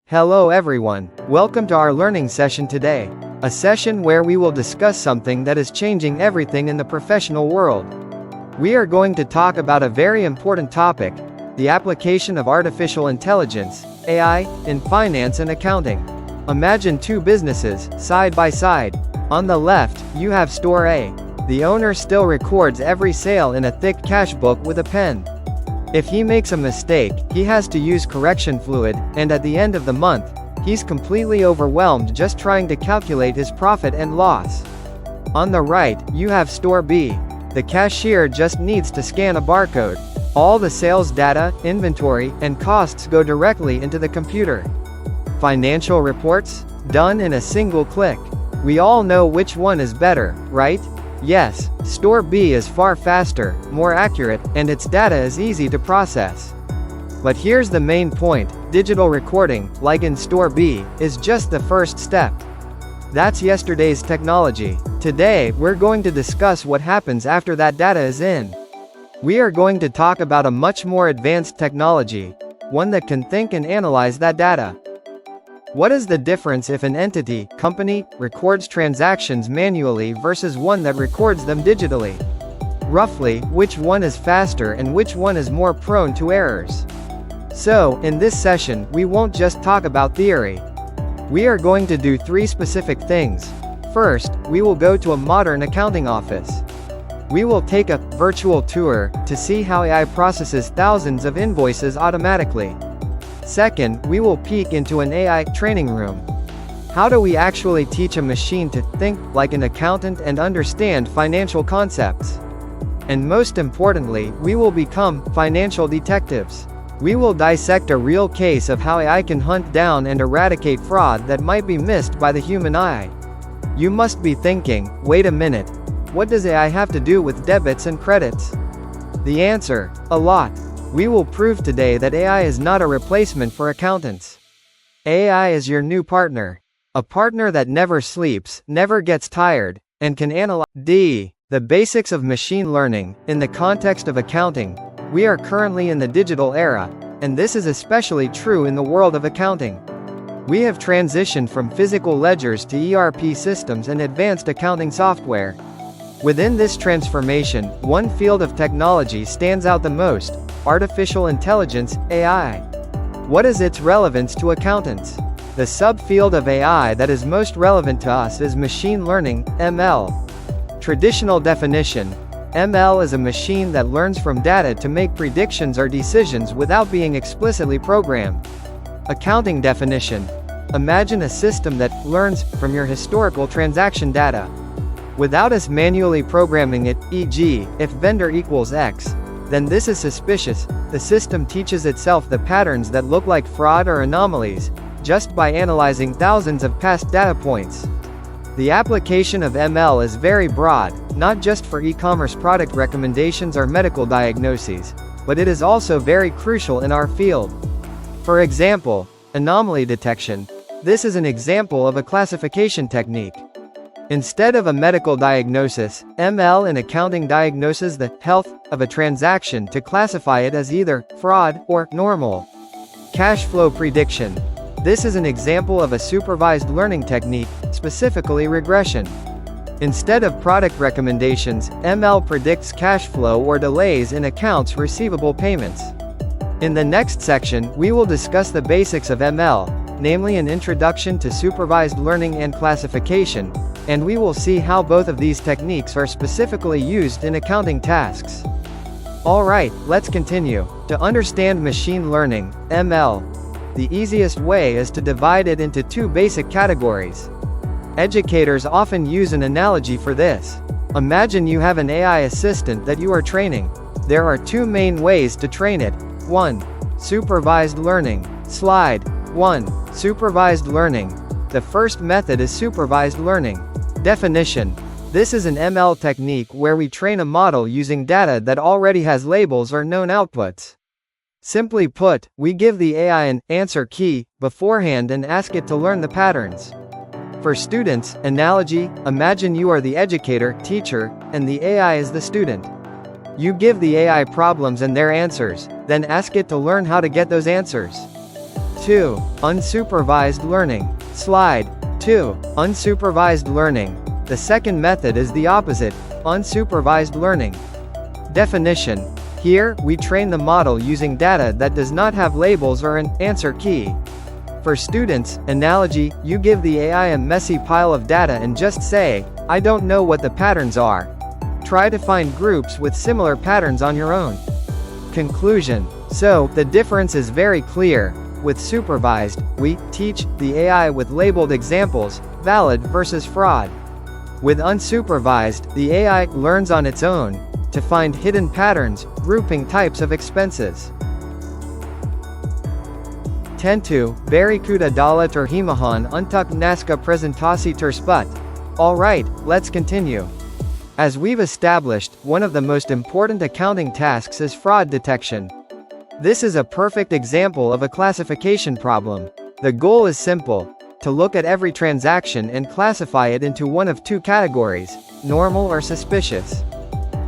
Hello everyone, welcome to our learning session today. A session where we will discuss something that is changing everything in the professional world. We are going to talk about a very important topic, the application of artificial intelligence, AI, in finance and accounting. Imagine two businesses, side by side. On the left, you have Store A. The owner still records every sale in a thick cash book with a pen. If he makes a mistake, he has to use correction fluid, and at the end of the month, he's completely overwhelmed just trying to calculate his profit and loss. On the right, you have Store B. The cashier just needs to scan a barcode. All the sales data, inventory, and costs go directly into the computer. Financial reports? Done in a single click. We all know which one is better, right? Yes, Store B is far faster, more accurate, and its data is easy to process. But here's the main point, digital recording, like in Store B, is just the first step. That's yesterday's technology. Today, we're going to discuss what happens after that data is in. We are going to talk about a much more advanced technology, one that can think and analyze that data. What is the difference if an entity, company, records transactions manually versus one that records them digitally? Roughly, which one is faster and which one is more prone to errors? So, in this session, we won't just talk about theory. We are going to do three specific things. First, we will go to a modern accounting office. We will take a virtual tour to see how AI processes thousands of invoices automatically. Second, we will peek into an AI training room. How do we actually teach a machine to think like an accountant and understand financial concepts? And most importantly, we will become financial detectives. We will dissect a real case of how AI can hunt down and eradicate fraud that might be missed by the human eye. You must be thinking, wait a minute, what does AI have to do with debits and credits? The answer, a lot. We will prove today that AI is not a replacement for accountants. AI is your new partner. A partner that never sleeps, never gets tired, and can analyze the basics of machine learning. In the context of accounting, we are currently in the digital era, and this is especially true in the world of accounting. We have transitioned from physical ledgers to ERP systems and advanced accounting software. Within this transformation, one field of technology stands out the most: artificial intelligence, AI. What is its relevance to accountants? The subfield of AI that is most relevant to us is machine learning, ML. Traditional definition: ML is a machine that learns from data to make predictions or decisions without being explicitly programmed. Accounting definition: imagine a system that learns from your historical transaction data. Without us manually programming it, e.g., if vendor equals X, then this is suspicious. The system teaches itself the patterns that look like fraud or anomalies, just by analyzing thousands of past data points. The application of ML is very broad, not just for e-commerce product recommendations or medical diagnoses, but it is also very crucial in our field. For example, anomaly detection. This is an example of a classification technique. Instead of a medical diagnosis, ML in accounting diagnoses the health of a transaction to classify it as either fraud or normal. Cash flow prediction. This is an example of a supervised learning technique, specifically regression. Instead of product recommendations, ML predicts cash flow or delays in accounts receivable payments. In the next section, we will discuss the basics of ML, namely an introduction to supervised learning and classification, and we will see how both of these techniques are specifically used in accounting tasks. Alright, let's continue. To understand machine learning, ML, the easiest way is to divide it into two basic categories. Educators often use an analogy for this. Imagine you have an AI assistant that you are training. There are two main ways to train it. 1. Supervised learning. Slide 1. Supervised learning. The first method is supervised learning. Definition: this is an ML technique where we train a model using data that already has labels or known outputs. Simply put, we give the AI an answer key beforehand and ask it to learn the patterns. For students, analogy: imagine you are the educator, teacher, and the AI is the student. You give the AI problems and their answers, then ask it to learn how to get those answers. 2. Unsupervised learning. Slide 2. Unsupervised learning. The second method is the opposite, unsupervised learning. Definition. Here, we train the model using data that does not have labels or an answer key. For students, analogy, you give the AI a messy pile of data and just say, I don't know what the patterns are. Try to find groups with similar patterns on your own. Conclusion. So, the difference is very clear. With supervised, we teach the AI with labeled examples, valid versus fraud. With unsupervised, the AI learns on its own to find hidden patterns, grouping types of expenses. Tentu, Barracuda Dalat or Himahan Untuk Naska Presentasi Tersebut. Alright, let's continue. As we've established, one of the most important accounting tasks is fraud detection. This is a perfect example of a classification problem. The goal is simple: to look at every transaction and classify it into one of two categories, normal or suspicious.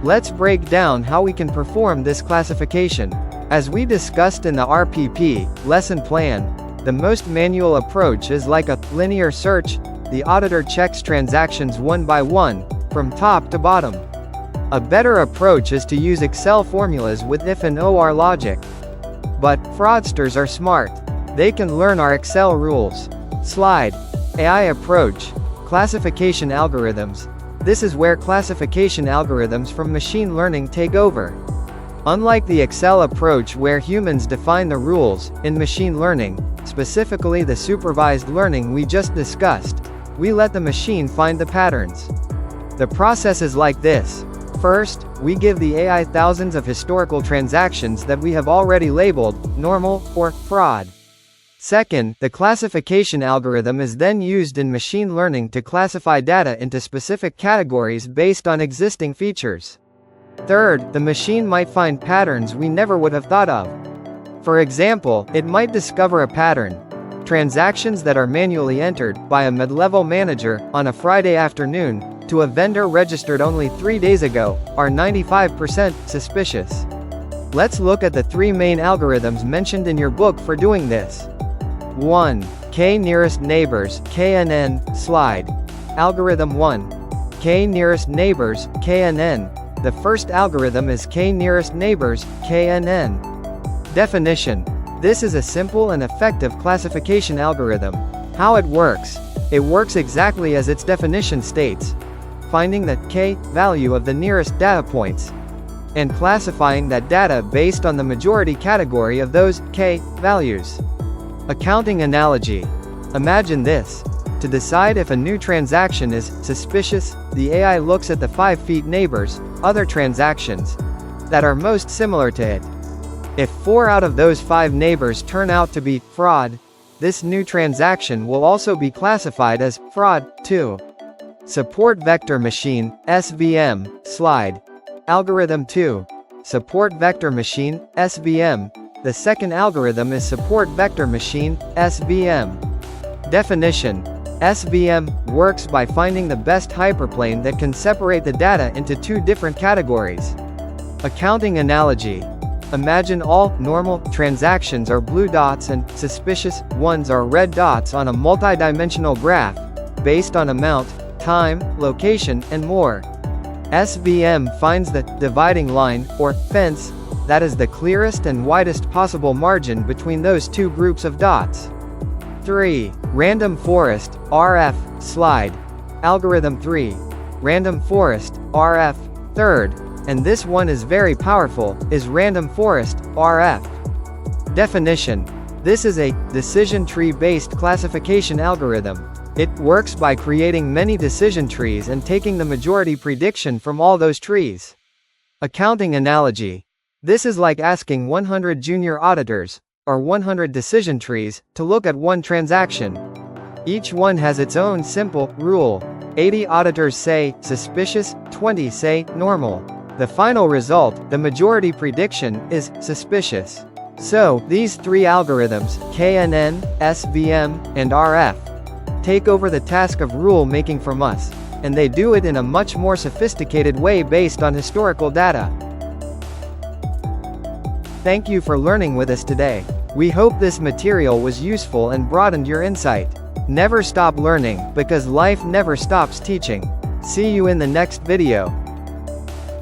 Let's break down how we can perform this classification. As we discussed in the RPP lesson plan, the most manual approach is like a linear search. The auditor checks transactions one by one, from top to bottom. A better approach is to use Excel formulas with if and or logic. But fraudsters are smart. They can learn our Excel rules. Slide. AI approach. Classification algorithms. This is where classification algorithms from machine learning take over. Unlike the Excel approach where humans define the rules, in machine learning, specifically the supervised learning we just discussed, we let the machine find the patterns. The process is like this. First, we give the AI thousands of historical transactions that we have already labeled normal or fraud. Second, the classification algorithm is then used in machine learning to classify data into specific categories based on existing features. Third, the machine might find patterns we never would have thought of. For example, it might discover a pattern. Transactions that are manually entered by a mid-level manager on a Friday afternoon to a vendor registered only 3 days ago are 95% suspicious. Let's look at the three main algorithms mentioned in your book for doing this. 1. K nearest neighbors, KNN, slide. Algorithm 1. K nearest neighbors, KNN. The first algorithm is K nearest neighbors, KNN. Definition. This is a simple and effective classification algorithm. How it works? It works exactly as its definition states, finding the K value of the nearest data points, and classifying that data based on the majority category of those K values. Accounting analogy. Imagine this. To decide if a new transaction is suspicious, the AI looks at the 5 feet neighbors, other transactions, that are most similar to it. If 4 out of those 5 neighbors turn out to be fraud, this new transaction will also be classified as fraud, too. Support vector machine, SVM, slide. Algorithm 2. Support vector machine, SVM. The second algorithm is support vector machine, SVM. Definition. SVM works by finding the best hyperplane that can separate the data into 2 different categories. Accounting analogy. Imagine all normal transactions are blue dots and suspicious ones are red dots on a multidimensional graph, based on amount, time, location, and more. SVM finds the dividing line, or fence, that is the clearest and widest possible margin between those 2 groups of dots. 3. Random forest, RF, slide. Algorithm 3. Random forest, RF. Third, and this one is very powerful, is random forest, RF. Definition. This is a decision tree-based classification algorithm. It works by creating many decision trees and taking the majority prediction from all those trees. Accounting analogy. This is like asking 100 junior auditors, or 100 decision trees, to look at one transaction. Each one has its own simple rule. 80 auditors say suspicious, 20 say normal. The final result, the majority prediction, is suspicious. So, these 3 algorithms, KNN, SVM, and RF, take over the task of rule making from us, and they do it in a much more sophisticated way based on historical data. Thank you for learning with us today. We hope this material was useful and broadened your insight. Never stop learning, because life never stops teaching. See you in the next video.